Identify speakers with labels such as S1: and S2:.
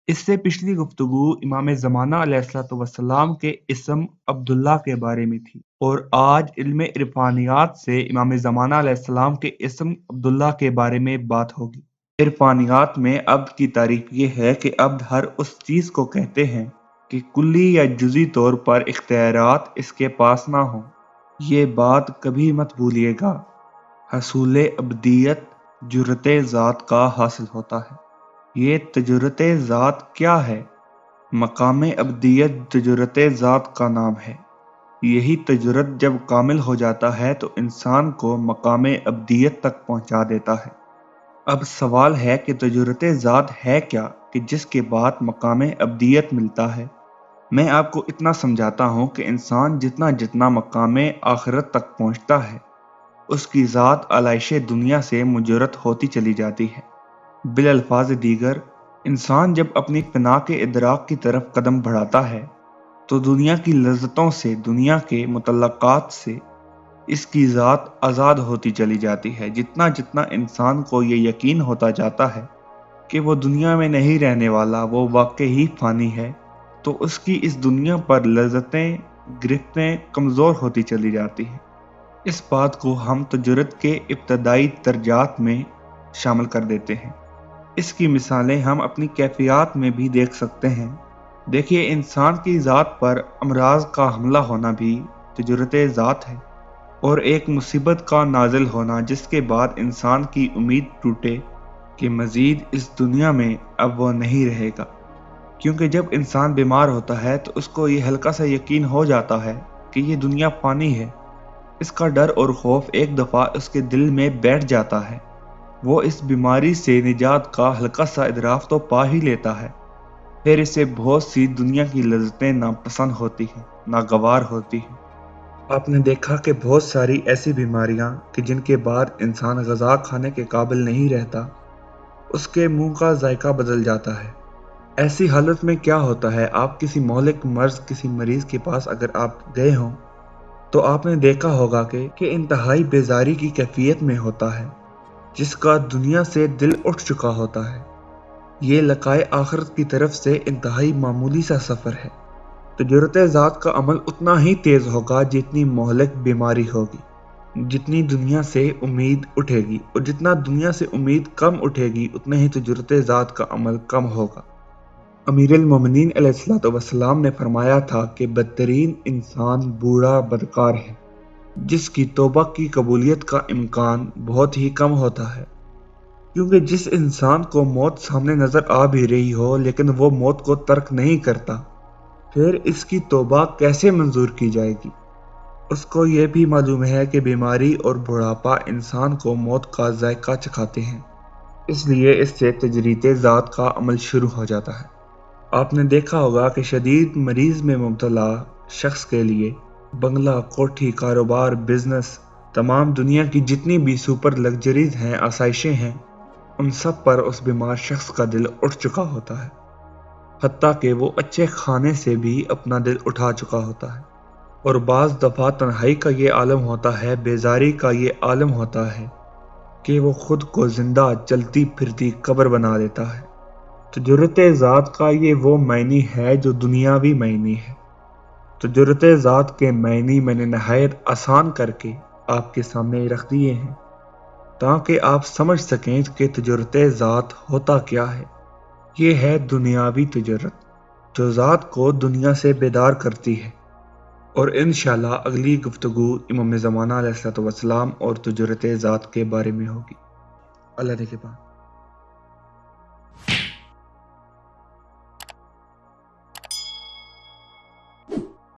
S1: इससे पिछली गुफ्तगू इमाम ज़माना अलैहिस्सलाम के इस्म अब्दुल्ला के बारे में थी और आज इल्म इरफानियात से इमाम ज़माना अलैहिस्सलाम के इस्म अब्दुल्ला के बारे में बात होगी। इरफानियात में अब्द की तारीफ ये है कि अब्द हर उस चीज़ को कहते हैं कि कुल्ली या जुज़ी तौर पर इख्तियारात इसके पास ना हो। ये बात कभी मत भूलिएगा। हसूल अब्दियत जुर्रत ज़ात का हासिल होता है। ये तजुर्रत ज़ात क्या है? मकाम अब्दियत तजुर्रत ज़ात का नाम है। यही तजुर्रत जब कामिल हो जाता है तो इंसान को मकाम अब्दियत तक पहुंचा देता है। अब सवाल है कि तजुर्रत ज़ात है क्या कि जिसके बाद मकाम अब्दियत मिलता है। मैं आपको इतना समझाता हूँ कि इंसान जितना जितना मकाम आखिरत तक पहुँचता है उसकी ज़ात आलाइश दुनिया से मुजर्रद होती चली जाती है। बिल अल्फाज दीगर, इंसान जब अपनी फ़ना के इदराक की तरफ कदम बढ़ाता है तो दुनिया की लज़्ज़तों से, दुनिया के मुतल्लक़ात से इसकी ज़ात आज़ाद होती चली जाती है। जितना जितना इंसान को ये यकीन होता जाता है कि वो दुनिया में नहीं रहने वाला, वो वाक़ई ही फ़ानी है, तो उसकी इस दुनिया पर लज़्ज़तें, गिरफ्तें कमज़ोर होती चली जाती हैं। इस बात को हम तजुर्रत के इब्तदाई दर्जात में शामिल कर देते हैं। इसकी मिसालें हम अपनी कैफियत में भी देख सकते हैं। देखिए, इंसान की ज़ात पर अमराज का हमला होना भी तजुर्रत ज़ात है और एक मुसीबत का नाजिल होना जिसके बाद इंसान की उम्मीद टूटे कि मज़ीद इस दुनिया में अब वो नहीं रहेगा। क्योंकि जब इंसान बीमार होता है तो उसको ये हल्का सा यकीन हो जाता है कि ये दुनिया फ़ानी है। इसका डर और खौफ एक दफ़ा उसके दिल में बैठ जाता है। वो इस बीमारी से निजात का हल्का सा इदराक तो पा ही लेता है, फिर इसे बहुत सी दुनिया की लज़्ज़तें नापसंद होती हैं, नागवार होती हैं। आपने देखा कि बहुत सारी ऐसी बीमारियां कि जिनके बाद इंसान ग़िज़ा खाने के काबिल नहीं रहता, उसके मुंह का जायका बदल जाता है। ऐसी हालत में क्या होता है, आप किसी मौलिक मर्ज़ किसी मरीज़ के पास अगर आप गए हों तो आपने देखा होगा कि इंतहाई बेजारी की कैफियत में होता है, जिसका दुनिया से दिल उठ चुका होता है। ये लकाए आखिरत की तरफ से इंतहाई मामूली सा सफ़र है। तजुर्रत ज़ात का अमल उतना ही तेज़ होगा जितनी मोहलिक बीमारी होगी, जितनी दुनिया से उम्मीद उठेगी, और जितना दुनिया से उम्मीद कम उठेगी उतना ही तजुर्रत ज़ात का अमल कम होगा। अमीरुल मोमिनीन अलैहिस्सलाम ने फरमाया था कि बदतरीन इंसान बूढ़ा बदकार है जिसकी तौबा की कबूलियत का इम्कान बहुत ही कम होता है। क्योंकि जिस इंसान को मौत सामने नजर आ भी रही हो लेकिन वो मौत को तर्क नहीं करता, फिर इसकी तौबा कैसे मंजूर की जाएगी। उसको ये भी मालूम है कि बीमारी और बुढ़ापा इंसान को मौत का जायका चखाते हैं, इसलिए इससे तजरीद ज़ात का अमल शुरू हो जाता है। आपने देखा होगा कि शदीद मरीज में मुब्तला शख्स के लिए बंगला, कोठी, कारोबार, बिजनेस, तमाम दुनिया की जितनी भी सुपर लग्जरीज हैं, आसाइशें हैं, उन सब पर उस बीमार शख्स का दिल उठ चुका होता है। हत्ता कि वो अच्छे खाने से भी अपना दिल उठा चुका होता है। और बाज़ दफ़ा तन्हाई का ये आलम होता है, बेजारी का ये आलम होता है कि वो खुद को जिंदा चलती फिरती कब्र बना देता है। तजुर्रत ज़ात का ये वो मायनी है जो दुनियावी मायनी है। तजुर्रत ज़ात के मायनी मैंने नहायत आसान करके आपके सामने रख दिए हैं ताकि आप समझ सकें कि तजुर्रत ज़ात होता क्या है। ये है दुनियावी तजुर्रत जो ज़ात को दुनिया से बेदार करती है। और इंशाअल्लाह अगली गुफ्तगू इमाम ज़माना अलैहिस्सलाम और तजुर्रत ज़ात के बारे में होगी। अल्लाह ने के बाद।